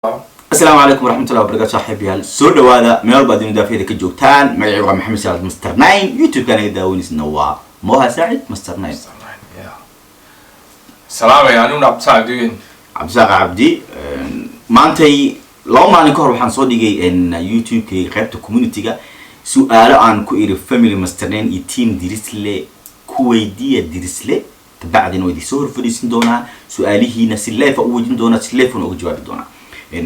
السلام عليكم ورحمة الله وبركاته صاحبي سو دوادا ميل بعدين دافيدا كجوتان مغعي waa محمد سعد مستر 9 يوتيوب كان داونيسنا waa موها سعد مستر 9 السلام عليكم عبد سعد عبدي maantay laba maalin ka hor waxaan soo dhigay youtube kay qaybta community-ga su'aalo aan ku iri family master 9 iyo team dirisle ku weydiiya dirisle tabacdina way soo horfadhiisin doonaa su'aalihiina si live u wajin doonaa si live uga jawaabi doonaa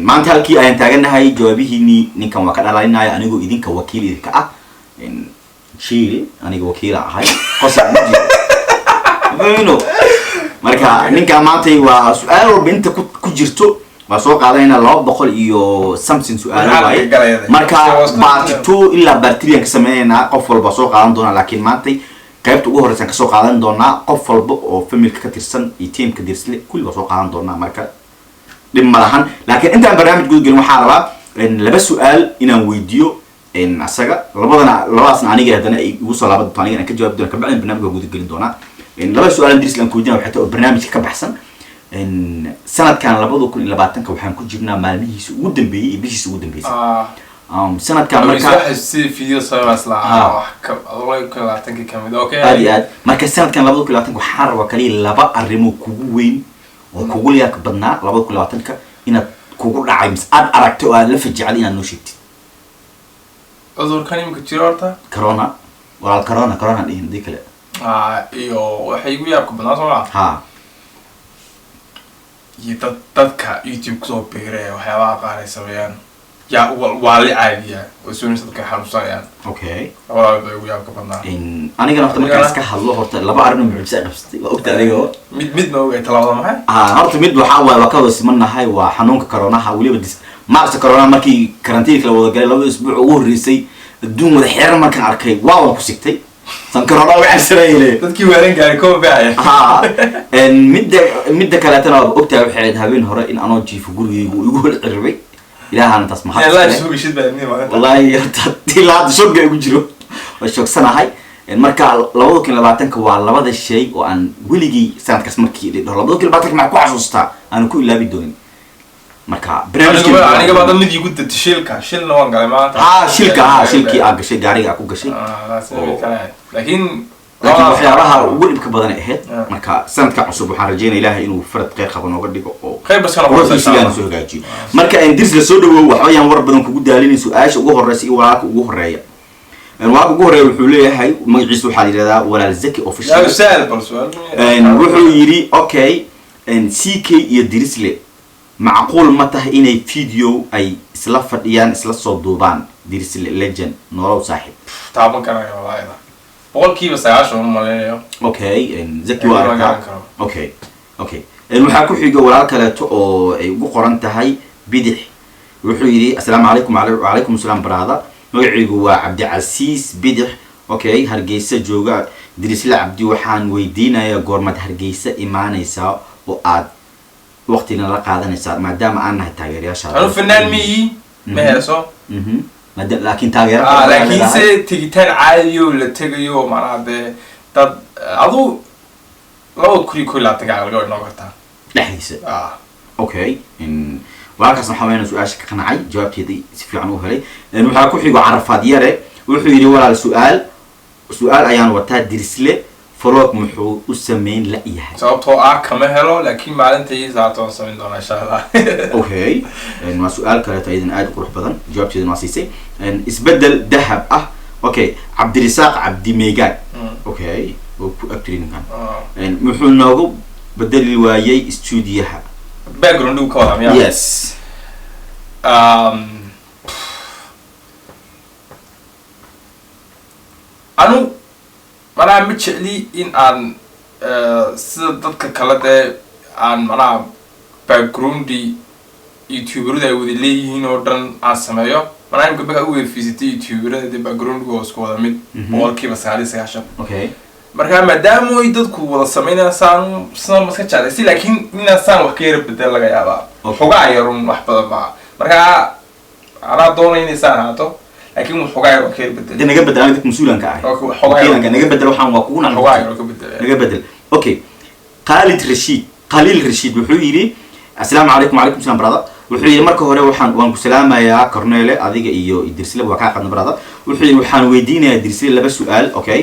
maanta halkii ayaan taaganahay jawaabihiini ninkan waa ka dhalaynaya anigoo idinka wakiil idinka ah shiil aniga wakiil ahay qosa mino marka ninka maanta waa su'aal walba inta ku jirto waa soo qaadayna 200 iyo something su'aalo waay marka part 2 ila part 3 ka sameeyna qof walba soo qaadan doona laakiin maanta qaybta ugu horeysan ka soo qaadan doona qof walba oo family ka tirsan iyo team ka dirsle kulli soo qaadan doona marka dimalahan laakiin inta barnaamij guud galin waxa rabaa in laba su'aal inaan weydiyo in asaga labadaasna aniga hadana ay ugu soo laabado aniga aan ka jawaab doona ka bacdin barnaamijka guud galin doona in laba su'aal diris laan ku weydiina waxa taa barnaamijka ka baxsan in sanadkan 2020 waxaan ku jirnaa maalmihiisa ugu dambeeyay iyo bishiisa ugu dambeeyay sanadkan marka si video service la wax ka adoo ka 20 kamid okay aad marka sanadkan 2020 waxaan rabaa kaliya laba arrimo kugu weyn oo kugu leeyahay badnaa 2020 inaad kugu dhacay mis aad aragto oo la fajacay inaad noo sheegtid cudurkan imika jiro horta corona wala corona dhigin kale iyo waxay igu yaab ka badnaa soo ha dadka youtube kusoo beeray waxyaabaha qaar ay sameeyaan yaa waa la caadiya oo suunis dadka xanuunsanayaan okay walaal bay ugu yaab ka badnaa in aniga nafta markaan iska hadlo horta laba arrin muhiimsan qabsatay waa ogta adiga mid ma ogay talaada maxay horta mid waxa waa ka wasmanahay waa xanuunka corona waliba maarta corona markii karantiinka la wada galay 2 isbuuc ugu horeysay adduun wada xeeran markaan arkay waa ku sigtay san corona waxa sareeyay dadkii weeran gaaray koob baaya midda kale tan oo ogta waxay habeen hore in anoo jiifo gurigeygu igu hor cirbay ilaahan taas maxaa la soo gishid baadnimo wallahi tilaad shogga igu jiro waa shogsanahay marka 2020 waa labada shay oo aan weligii sanadkaas markii 2020 ma ku xasuustaa aan ku ilaabi doonin marka barnaamijka aniga baad mid igu dadta shilna waan galay maanta shilkii aan gashay gaariga ku gashay laakiin waxyaabaha ugu dhibka badan ahayd marka sanadka cusub waxaan rajeynayaa ilaahay inuu farad qeyb qaban nooga dhigo oo qeyb basana soo hagaajiyo marka in dirs la soo dhawo waxayaan war badan kugu daalinay su'aasha ugu horeysa iyo walaalka ugu horeeya walaalka ugu horeeya wuxuu leeyahay magaciisa waxa la yiraahdaa walaal Zaki official yaa sahal bal su'aal wuxuu yiri okay CK iyo dirisle macquul ma tahay inay video ay isla fadhiyaan isla soo duubaan dirisle legend nolow saaxib taaban karayo walaalaha boqolkiiba 9 ma maleeyo okay Zaki waa okay waxa ku xiga walaal kale oo ay ugu qoran tahay bidix wuxuu yiri assalaamu calaykum wa calaykum asalaam brada magaciigu waa Cabdi Casiis bidix okay Hargeysa jooga dirisle Cabdi waxaan weydiinayaa goormad Hargeysa imaanaysa oo aad waqtiga la qaadanaysa maadaama aan nahay taageerayaasha anu fanaan mii ma heeso laakiin taageero laakiin se tigitaan caadiyo la tagayo maanaade dad adu laba kuri la tagaa laga inoo gartaa dhaxaysa okay walaalkaas waxa weeyaan su'aasha ka qanacay jawaabteedii si fiican u helay waxa ku xigo Carafaad yare wuxuu yiri walaal su'aal ayaan wataa dirisle فروق محو وسمين لا يحد. صوتو كما هلو لكن معلنتي زعتو سمين دونا إن شاء الله. أوكي. إنه سؤال كلا تأيدن عاد قروح بدن جواب تأيدن واسيسي. إن إسبدل ذهب أوكي عبد الرزاق عبد ميجان. أوكي. وأكترين كان. إن محو نوجو بدل الوايي استوديوها. background do كلام يا. Yes. أنا mana ma jecli in aan sida dadka kale de aan mana background youtuberada ay wada leeyihiin oo dhan aan sameeyo mana imka baka u fiisitay youtuberada de background-go isku wada mid boqolkiiba 99 okay marka maadaama ay dadku wada sameynayaan saan maska jeclaysi laakiin inaan saan wax ka yar bedel laga yaabaa xogaa yarun wax badan ma marka ana doonaynaysan haato لكن وحقائق وكيل بدل. ده نجبدل أنا ديك مسؤول عنك حقائق. نجبدل وحنا واقونا. حقائق وكبدل. نجبدل. أوكي. خالد رشيد بحويري السلام عليكم وعليكم السلام برادة wuxuu yiri marka hore waan ku salaamayaa Cornele adiga iyo Dirsile waa ka qadna barada wuxuu yiri waxaan weydiinayaa Dirsile laba su'aal okay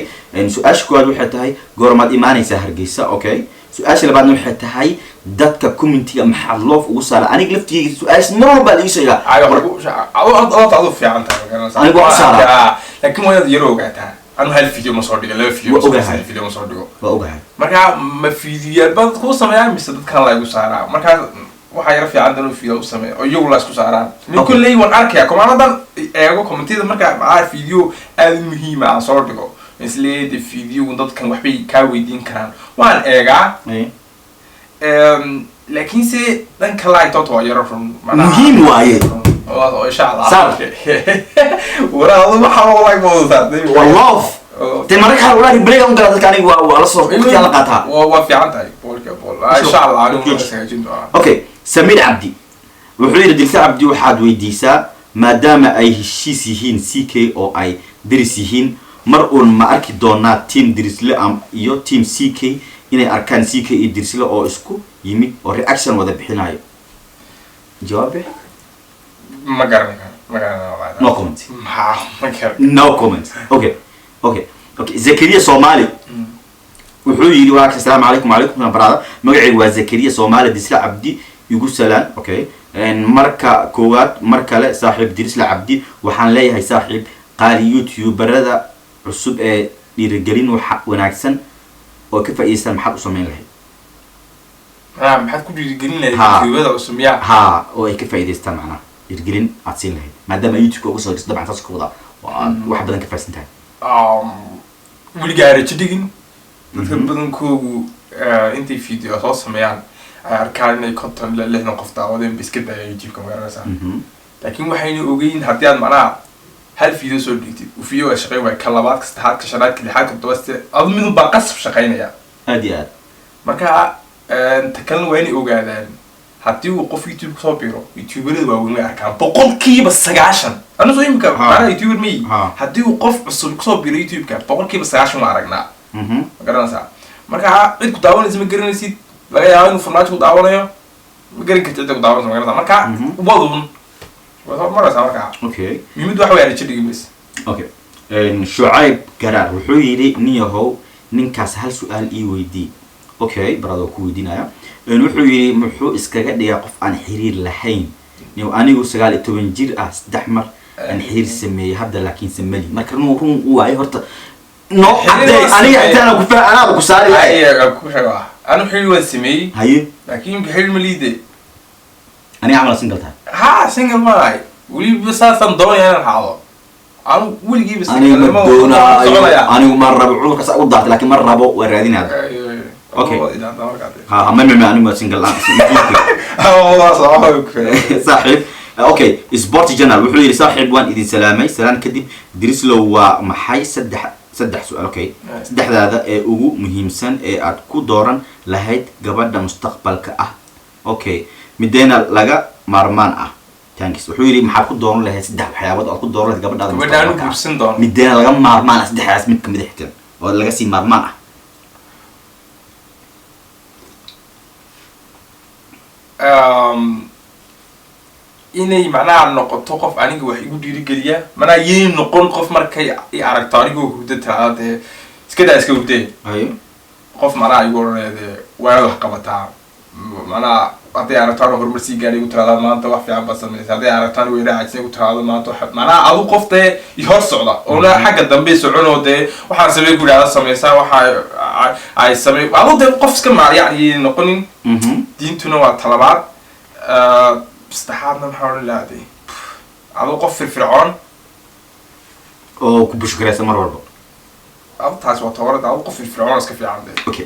su'aasha koowaad waxay tahay goormaad imaanaysaa Hargeysa okay su'aasha labaadna waxay tahay dadka community-ga maxaa loof ugu saara aniga laftigiisa su'aasha mar walba la isheega adu fiican tahay aniga waa saara laakiin waa yar ogaataa anu hal video ma soo dhigo laba video ma soo dhigo waa ogahay marka ma video bad ku sameeyaan mise dadkan la igu saaraa marka waxa yar fiican inuu video u sameeyo oo iyagu la isku saaraan nin kulay waan arkaya komaanadan eego community-da marka aan video aad muhiim ah soo dhigo isleeyahay video dadkan waxbay ka weydiin karaan waan eegaa laakiin se dan kala ay toto yar run muhiim waaye oo insha Allah waraadu waxa wallahi moodada والله تمرك ولا بريء أنت هذا كان ولا صور كذي على قطع وفي عندها بول إن شاء الله أوكي سمير عبدي وحير دلسة عبدي وحد ويديسا ما دام أي شيء سهين سيكي أو أي درسيهين مرؤون ما أركي دونا تيم درس لأم يو تيم سيكي إني أركان سيكي يدرس له أو إسكو يمي أو رياكشن وده بحناي جوابه ما قرنا no comment ما قرنا no comment okay زكريا صومالي wuxuu yiri waa assalaamu alaykum alaykum barada magacaygu waa Zakariya Soomaali Dirsile Cabdi igu salaan okay marka koowaad mar kale saaxiib Dirsile Cabdi waxaan leeyahay saaxiib qaali YouTuberada cusub ee dhiirigelin waxa wanaagsan oo ka faa'iideysan maxaad u sameyn lahayd maxaad ku dhiirigelin lahayd YouTuberada cusub ha oo ay ka faa'iideystaan macna dhiirigelin aad siin lahayd maadaama YouTube ugu soo dabcan taas ku wada wax badan ka faa'iideysan wili gaarayay digin dadka badankoodu intay video soo sameeyaan ay arkaan inay content la leeyahay qof daawadeen iska daayay YouTube-ka magaranaysa laakiin waxayna ogeyn haddii aad macnaha hal video soo dhigtid u video shaqay way ka labaad ka saddexaad ka shanaad ka lixaad ka toddobaad aad mid baa qasab shaqaynaya aad iyo aad marka takalna waa inay ogaadaan haddii uu qof YouTube soo biro YouTuberada waa weyn arkaan 90% أنا زوجي مكان أنا يوتيوبر مي هديه وقف عصب كسب بير يوتيوب كان بقول كيف ساعة ما عرقنا قررنا ساعة مركها عيد كداون لازم يقرن يصير لا يا عين فرناش كداون يا يقرن كتير كداون زمان قررنا مركها وبعضهم مرة ساعة مركها أوكي يمد واحد يعني تشتري بس أوكي شعيب قرار وحويري نيهو ننكاس هل سؤال ويدي أوكي برادو كويدينا وحويري محو إسكاجد يقف عن حرير لحين نيو أنا وسجال توينجير أستحمر الحير سمي هذا لكن سملي ما كانوا هو هرت نو أنا كفاء أنا بكساري هاي كفاء أنا حلو السمي هاي لكن حلو مليدة أنا أعمل سنجل تاع ها سنجل ماي ولي بس هذا ضوي أنا حاضر أنا ولي جيب سنجل أنا مرة بعوق كسر وضعت لكن مرة بو ورادين هذا أوكي ها ما أنا ما سنجل والله صاحب اوكي سبورت جنرال وحو يري صاحب وان idin salaamay salaan kadib Dirsile waa maxay saddex su'aal okay saddexdaada ee ugu muhiimsan ee aad ku dooran lahayd gabadha mustaqbalka ah okay mideena laga maarmaan ah thanks wuxuu yiri maxaad ku dooran lahayd saddex waxyaabood aad ku dooran lahayd gabadhaada mustaqbalka mideena laga maarmaan ah saddexdaas mid kamid ah oo laga sii maarmaan ah inay macnaha noqoto qof aniga wax igu dhiirigeliya mana yeen noqon qof markay aragto aniga hurdo taade iska daa iska hurdo qof macnaha igu oranayde waa wax qabataa macnaha haddii aragto horumar sii gaaray igu tiraada maanta wax fiican baa sameysay haddii aragto way raacaysan igu tiraada maanta macnaha adu qofte hor socda oo la xagga dambe socono de waxaan sameey ku dhaada sameysaa waxa ay sameey adu de qof iska maariyay noqonin diintuna waa talabaad استحضرنا محاولة لا دي عضو قف فرعون أو كبش كراسة مرة برضو عضو تاس وطورت عضو قف فرعون اسك في عندي أوكي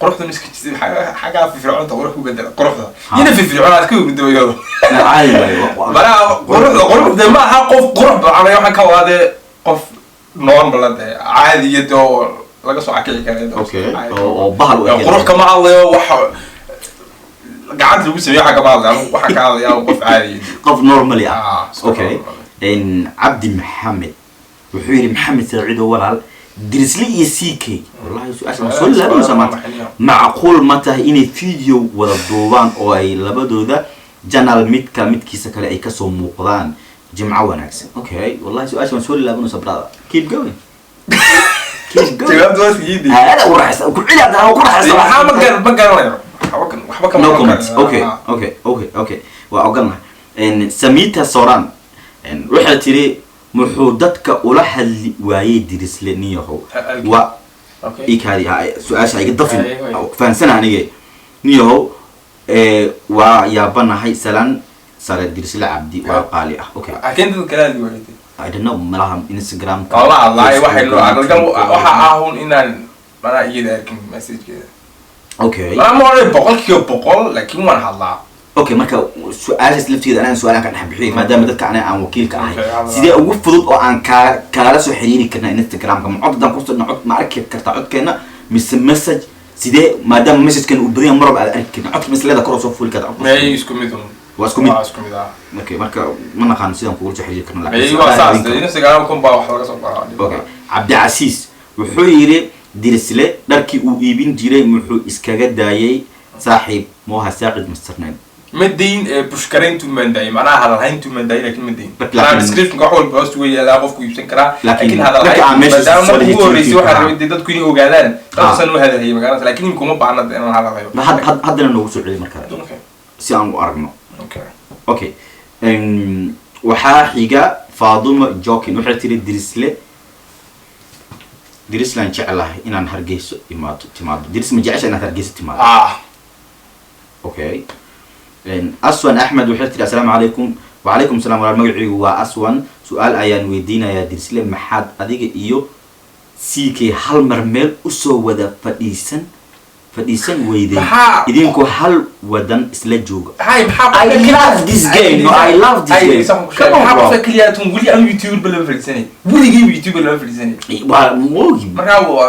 قرحت الناس كتير حاجة في فرعون طورك وبدل قرحتها هنا في فرعون اسكو بدو يلا عادي بلا قرح ده ما حقف قرح على يوم حكوا هذا قف نورمال ده عادي يدو لقى سو عكيل كان أوكي أو بحر قرح كمان الله وح قعدت لو سمي حاجه بعض وحكى هذا يا قف عادي قف نورمالي اوكي ان عبد محمد وحيري محمد سعيد ولا درسلي سيكي والله سؤال لا سمعت معقول متى اني فيديو ولا دوبان او اي لبدودا janal midkiisa kale ay kasoo muuqdaan jimco wanaagsan. Okay, wallahi su'aasha waan soo laabanaysa brother. Keep going. jawaabtu waa siiyay هذا ورحس كل عيد أنا ورحس ما قالوا waxba kama no comments. Okay وأقولنا إن سميتها صوران إن روح تري محودتك ولا حل وايد درس لنيه هو و إيك هذه سؤال شيء يضفي فانسنا عنيه نيه هو ويابنا هاي سلان صار درس لعبدي وقالي أوكي أكيد الكلام اللي ولدي I don't know ملاهم إنستغرام والله واحد لو أقول كم وحاهون إن أنا يجي أركن مسج كذا أوكي أنا ما أعرف بقول كيو بقول لكن ما نحلا أوكي مركا سؤال سلفت كذا أنا سؤال كان حبيبي ما دام بدك أنا عن وكيل كأهل سيدي أوفضل أو عن كارس وحريري كنا إنستغرام كم عض دام قصة نعض معك كرت عض كنا مسج سيدي ما دام مسج كان وبدي مرة على أركن عض مثل هذا كروس وفول كذا ما يسكم يدون واسكم ده أوكي مركا ما نخان سيدي نقول حريري كنا لا أيوة أساس إنستغرام كم بقى وحلا صباح أوكي عبد العزيز وحيري درسله دركي ويبين جيري محو إسكاجة دايي صاحب موها ساقد مسترنين مدين بشكرين تومن داي معناها هذا الحين تومن داي لكن مدين أنا بسكريبت كحول بس ويا لا قف كويبسن كرا لكن هذا الحين بدأنا هو رئيس واحد ودي تكوني هو قالان خلاص هذا هي مكانه لكن يمكن ما بعنا أنا هذا غير هذا نوع سعودي مركز سيان وأرجمه أوكي وحاجة فاضل جوكين وحتى درسله درس لان شعله إن أنا هرجيس تماد درس مجاعش أنا هرجيس تماد أوكي لأن أسوان أحمد وحتى السلام عليكم وعليكم السلام ورحمة الله وأسوان سؤال أيان ودينا يا درس لي محد أديك إيو سيكي هل مرمل أسو ودا فديسن ويدين إذن كو هل ودن إسلاجوج I love this game no I love this game كم حاب فكرياتهم ولي أنا يوتيوبر بلا فريسني ولي جيب يوتيوبر بلا فريسني موجي مركاو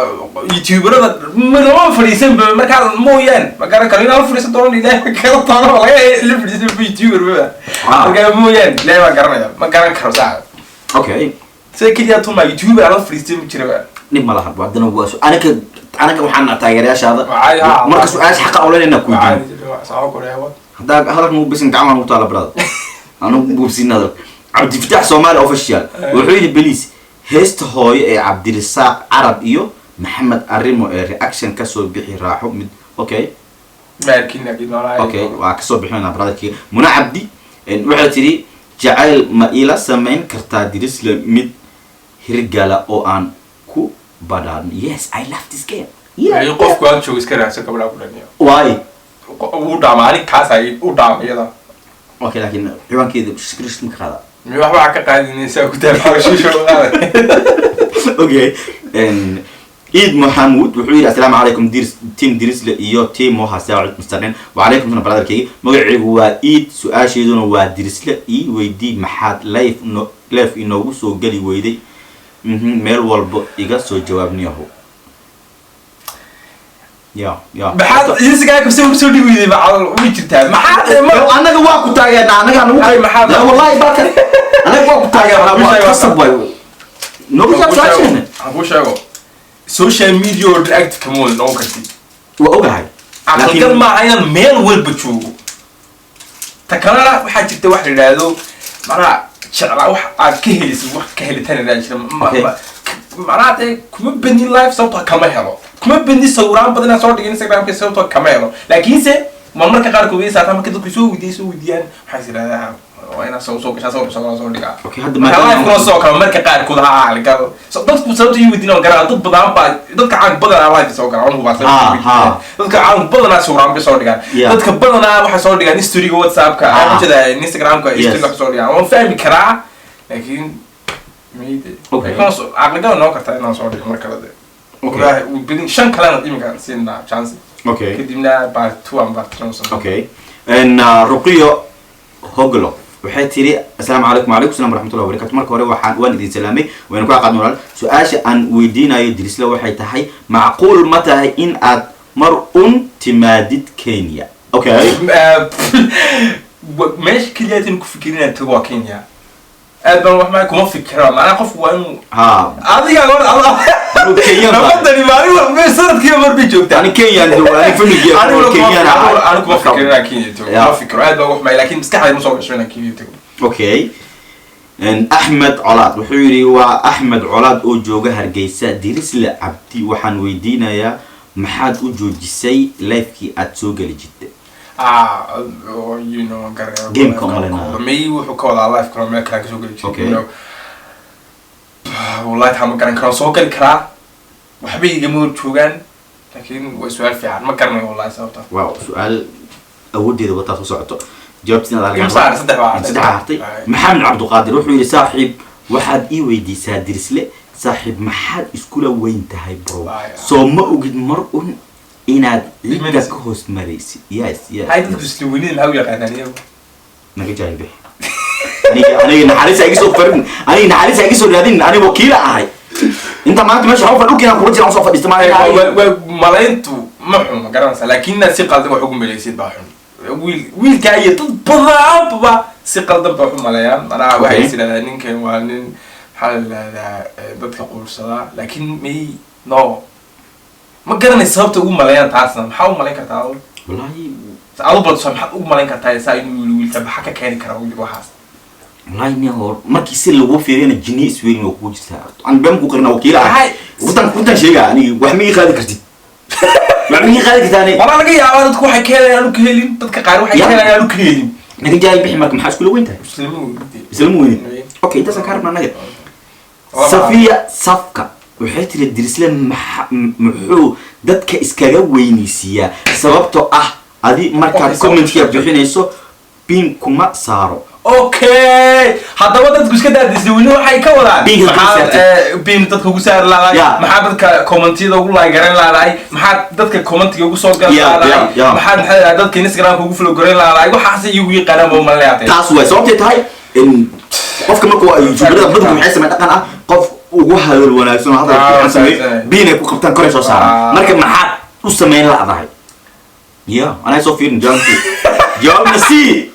يوتيوبر هذا ما فريسن مركاو مويان مركاو كلنا فريسن طول ده كلا طالع ولا اللي فريسن في يوتيوبر بقى مركاو مويان لا ما كرنا كرسا أوكي فكرياتهم ما يوتيوبر على فريسن بتشربه نما لها بعدنا بواسو أنا كوحنا تاجرياش هذا مركز سؤال حق أولين إنك كويتين هذا مو بس نتعامل مطالب براد أنا مو بس هذا عبد الفتاح سومالي أوفيشال وحيد البوليس هست هاي عبد الرزاق عرب إيو محمد أريمو رياكشن كسر بيحي راحو أوكي ماركين أكيد أوكي وكسر بيحنا براد كي منى عبدي وحيد تري جعل مائلة سمين كرتا درس لمد هرجالة أو أن كو بدان yes I love this game yeah قف كان شو إسكره سكبر أقول لنيه why ودام عليك كاسة ودام يلا اوكي لكن حيوان كذا بشكرش لك هذا مي واحد عك قاعد نسوي كتاب حول شو هذا اوكي ان عيد محمود وحيد السلام عليكم تيم درس لإيو تيم موها ساعد مستقين وعليكم من برادر كي مقعد هو عيد سؤال شيء دون هو درس لإي ويدي محاد لايف إنه سو قلي ويدي ميل والب يقصو جوابني هو يا محاد يسقى كسو دي ويدي مع ويجرتها محاد أنا جواك تاجر أنا كان هاي محاد لا والله باكر أنا جواك تاجر أنا كسب بايو نبي جاب أقول شيء سوشيال ميديا دايركت كمول نوكتي وأوجهاي لكن ما أنا ميل والبتشو تكرر واحد جبت واحد لهذا مرة شغلة واحد كهلس واحد كهلتين راجل معناته كم بني لايف صوتها كما هلو كم بني صوران بدنا صور دي انستغرام كي صوتها كما هلو لكن سي مرة كقار كوي ساعة ما كده كيسو وديان حاسين هذا وين صور كشا صور دي اوكي هذا ما لايف كنا صور كمان مرة كقار كلها على قال صدق صوتي يودينا وقرا ضد بدان با ضد كعان بدنا لايف صور كان هو بس ضد كعان بدنا صوران بصور دي ضد كبدنا واحد صور دي ستوري واتساب كا كده انستغرام كا اشتراك صور دي هو فاهم كرا لكن ميدي اوكي خلاص عقلنا نو كرتا انه صور دي مركه ده اوكي وبين شان كلام يمكن سينا chance اوكي كدينا بارت 2 بارت 3 اوكي ان رقية هوغلو waxay tiri assalaamu calaykum wa alaykum salaam warahmatullahi wabarakatuh marka hore waan idin salaamay waan ku aqaan walaal su'aasha aan weydiinayo dirisla waxay tahay macquul ma tahay in aad mar timaadid Kenya okay meesh kaliyatin ku fikirina tago Kenya aad baan wax ma kuma fikira macna qof waa inuu adiga Allah Kenya nabadani maalin walba sanadkii mar bi joogta ani Kenya ani family Kenya ani kuma fikira Kenya kuma fikira aad baan wax ma laakiin maskaxdayda ma soo gasho Kenya okay Ahmed Colaad wuxuu yiri waa Ahmed Colaad oo jooga Hargeysa Dirisle Cabdi waxaan weydiinayaa maxaad u joojisay live-kii aad soo gali jirtay you know game kamalena may wuxuu ka wada live kala meel kale ka soo gali jirtay wallahi ma garan karo soo gali karaa waxba iga muddo joogan laakiin way su'aal fiican ma garanayo wallahi sababta waaw su'aal awoodeeda wata soo socoto jawaabtina la arkaa saddex hartay Maxamed Cabduqaadir wuxuu yiri saaxiib waxaad ii weydiisaa Dirisle saaxiib maxaad iskula weyn tahay bro soo ma ogid mar un inaad liga ka hoos maraysid yes hay'ad isla weynid ma u yaqaananiyo naga jaaybe aniga naxariis ay soo farin aniga naxariis ay soo raadin aniga wakiila ahay inta maanta meesha xawfa dhulkina ku jiraan soo fadhiistay malayntu ma xun garanaysa laakiin si qaldan wax ugu maleeysid baa xun wiilka ay dad badan si qaldan baa xun maleeyaan ana waxay isleedahay ninkan waa nin xal dadka quursada laakiin may no ma garanaysa sababta ugu maleeyaan taasna maxaa u maleyn kartaa wallahi aad bad soo maxaa ugu maleyn kartaa saa inuu wiilka baxa ka keeni karo waxaas wallahi ni hor markii si lagu fiiriyana jiniis weyn oo ku jirta aan baan ku qarna wakiila ah wadan sheega ani wax ma qaadi kartid ma qaadi kartani wala laga yaabaa dadku waxay keenayaan ku helin dadka qaar waxay keenayaan ku helin naga jaay bixi marka maxaa isku weyn tahay islamu weyn okay inta sakarna naga Safiya Safka waxay tiri Dirisle muxuu dadka iskaga weynisiya sababtoo ah adi marka comment-ka bixinayso pin kuma saaro okay hadaba dadku iska daadisay wili waxay ka wadaan pin dadku ugu saar lahaay maxaa dadka comment-yada ugu like garan lahaay maxaa dadka comment-ga ugu soo gal lahaay maxaa dadka Instagram ugu follow garan lahaay waxaas iyagu yaqaan ma maleeyay taas way sababtay tahay in qofka markuu ay YouTuberada dadku waxay sameeyaan dhaqan ah qof ugu hadal wanaagsan oo hadal fiican sameeyo biin ay ku qabtaan kor soo saaran marka maxaad u sameyn laadahay ana soo fiirin jawaabna si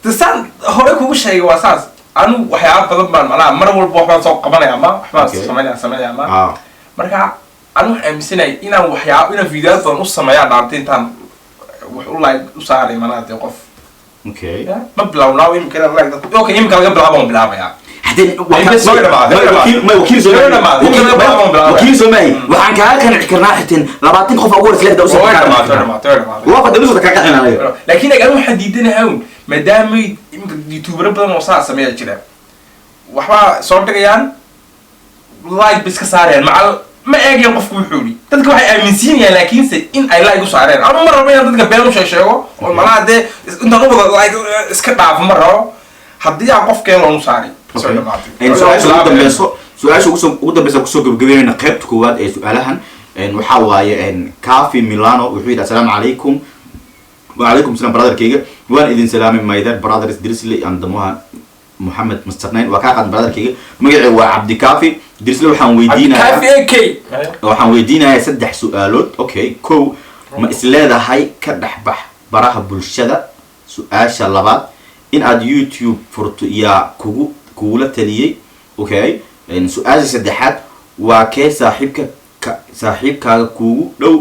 tasan hore kugu sheegay waa saas anu waxyaabo badan baan macnaha mar walba waxaan soo qabanaya ma waxbaan sameeyaa ma marka anu aaminsanay inaan waxyaabo inaan video badan u sameeyaa dhaantay intaan wax u like u saaray macnaha qof okay ma bilaawnaa imika like okay imika laga bilaabo bilaabaya وكيل سماي وحن كان كرنا حتين لبعتين خوف أقول سلاح ده وصل وقد لسه كعكنا لكن أنا محددين هون مدام يوتيوبر بدنا وصار سمية كده وحنا صورتك يان لايك بس كسارين مع ما أجي أقف بحولي تذكر واحد أمينسين يا لكن إن أي لايك وصارين أنا مرة بينا تذكر بينهم شيء شيء والمرة ده أنت نقول لايك اسكت في مرة حدي أقف كيلو وصاري سؤال ugu dambaysa ku soo gabagabeeyna qaybta koowaad ee su'aalahan waxa waaye Kaafi Milano wuxuu yiri assalaamu calaykum wa calaykum salaam brotherkayga waan idin salaamay Maydar brothers Dirisle and Muhammad Mustaqnayn waa ka qad brotherkayga magaciisa waa Cabdi Kaafi Dirisle waxaan weydiinayaa saddex su'aalood okay ko ma isleedahay ka dhaxbax baraha bulshada su'aasha labaad in aad YouTube furto yaa kuula taliyay okay su'aasha saddexaad waa kee saaxiibkaaga kuugu dhow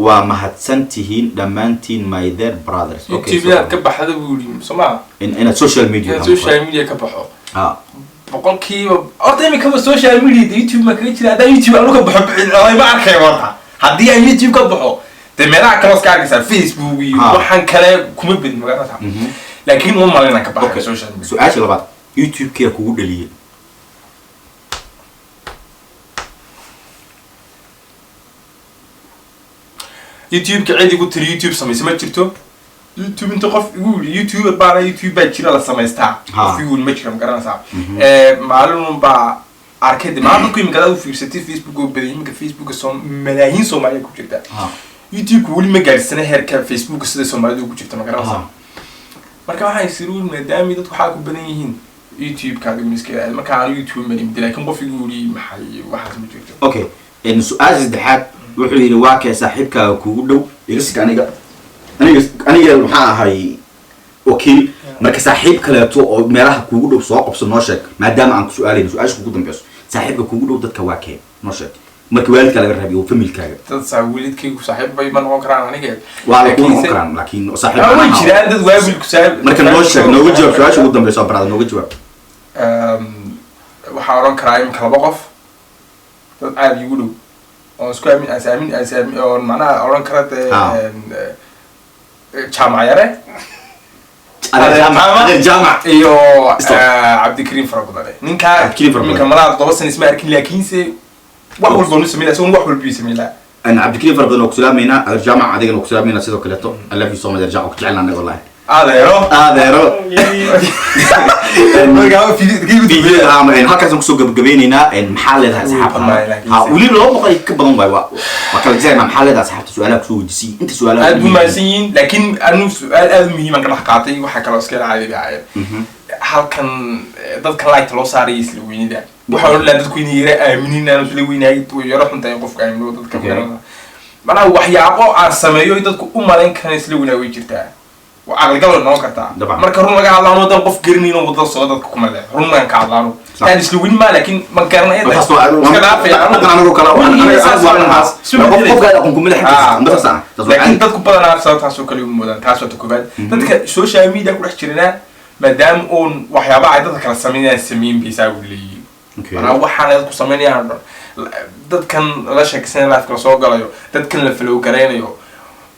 waa mahadsantihiin dhammaantiin Maydar brothers okay YouTube ka baxda buuli Soomaa in social media ka baxo boqolkiiba orday ka social media YouTube ma kaga jira YouTube anu ka baxo ay ma arkay warta hadii ay YouTube ka baxo meelaha kale iska argaysa Facebook iyo waxaan kale kuma bid magaalada laakiin uma malena ka baxo social media su'aasha labaad YouTube ka kuugu dhaliyay YouTube كعادي قلت اليوتيوب سمي جرتو يوتيوب انت قف يقول يوتيوب بقى يوتيوب بجرا لا سميستا في يقول ما جرا مقرنا صعب معلوم با اركيد ما عندكم مقالو في فيسبوك وبدين فيسبوك ملايين سومالي ku jirta YouTube wali ma gaarsanay heerka Facebook sida Soomaalidu ku jirta maqarna صعب marka waxay siruun maadaama dadku waxa ku badan yihiin YouTube ka dhigniska marka aan YouTube ma dhimid laakiin qof igu yiri maxay waxa ma jirto okay in su'aal saddexaad wuxuu yiri waa kee saaxiibkaaga kuugu dhow aniga waxa ahay wakiil marka saaxiib kaleeto oo meelaha kuugu dhow soo qabso noo sheeg maadaama aan ku su-aalayno su-aasha kugu dambeyso saaxiibka kuugu dhow dadka waa kee noo sheeg marka waalidka laga raabiyo familkaaga dad waalidkaygu saaxiib bay ma noqon karaan aniga waa la noqon karaan laakiin saaxiib way jiraan dad waalidku saaxiib marka noo sheeg nooga jawaab su-aasha ugu dambeyso barada nooga jawaab waxaa oran karaa imika 2 qof dad aad igu dhow oo isku aamin oo macnaha oran kara jaamac yare jaamac iyo cabdikariim farabadane ninka malaha 7 sano isma arkin laakiinse wax walba nu sameeyay soo wax walba sameeyay أنا عبد الكريم فرضنا وكسلامينا الجامعة عادي وكسلامينا سيدو كليتو الله في صوم الجامعة وكتعلنا أنا والله هذا يرو ما في عامين هكذا نقصو جبينينا المحل ده سحابها ولي لو بقى يكبرون بايوا وكل زي ما محل ده سحبت سؤالك شو جسي أنت سؤالك الممارسين لكن أنا سؤال مهم أنا حكاتي وحكى له سكيل عادي بعير هل كان ضد كلايت لو صار يسلويني ده وحاول لا تكون يرى منين أنا سلويني هاي ويروح أنت يقف كائن لو ضد كمان أنا وحياقو عالسمايو يدك لين كان يسلويني ويجرتها وعقل قبل نوع كرتا مركز رون لقى الله نودن قف قرنين وبدل صوتك كمله رون ما كعلانو كان يسلوين ما لكن ما كان إيه بس أنا أقول كلام أنا قف قاعد أقول كمله بس لكن تذكر بدنا صوت حسوا كل يوم مودن تحسوا تكبر تذكر سوشيال ميديا كل حشرنا مدام أون وحيابا عادة كان سمينا السمين بيساوي لي أنا وحنا يذكر سمينا دد كان لا شك سنة لا فكر صوت قاليو دد كان لفلو كرينيو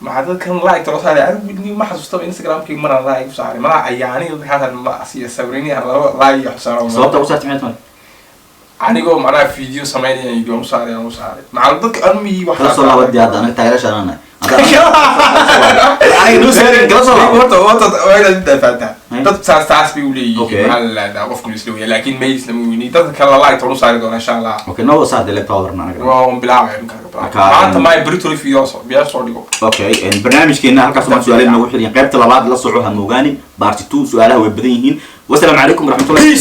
ما هذا كان لايك ترى صار يعني بدي ما حسست بإنستغرام كي مرة لايك صار ما يعني هذا ما أصير سوريني هذا لايك صار صوت وصلت معي تمام أنا جو مرة فيديو سمعني يوم صار يوم صار مع ذلك أمي واحد خلاص والله بدي هذا أنا تايرش أنا أنا نوسير خلاص والله وين أنت فاتها تتصاص بيولي هلا ده وفكم يسلوي لكن ما يسلموني تذكر لايك ترى صار إن شاء الله أوكي نو صار دليل باور معنا واو بلاعة ما أنت ما يبريتوا في يوصل بيصور ديكو أوكي البرنامج كنا هلك سمعت سؤالين نوحي قيبت لبعض لا صعوها موجاني بارتي 2 سؤالها وبدينهن والسلام عليكم ورحمة الله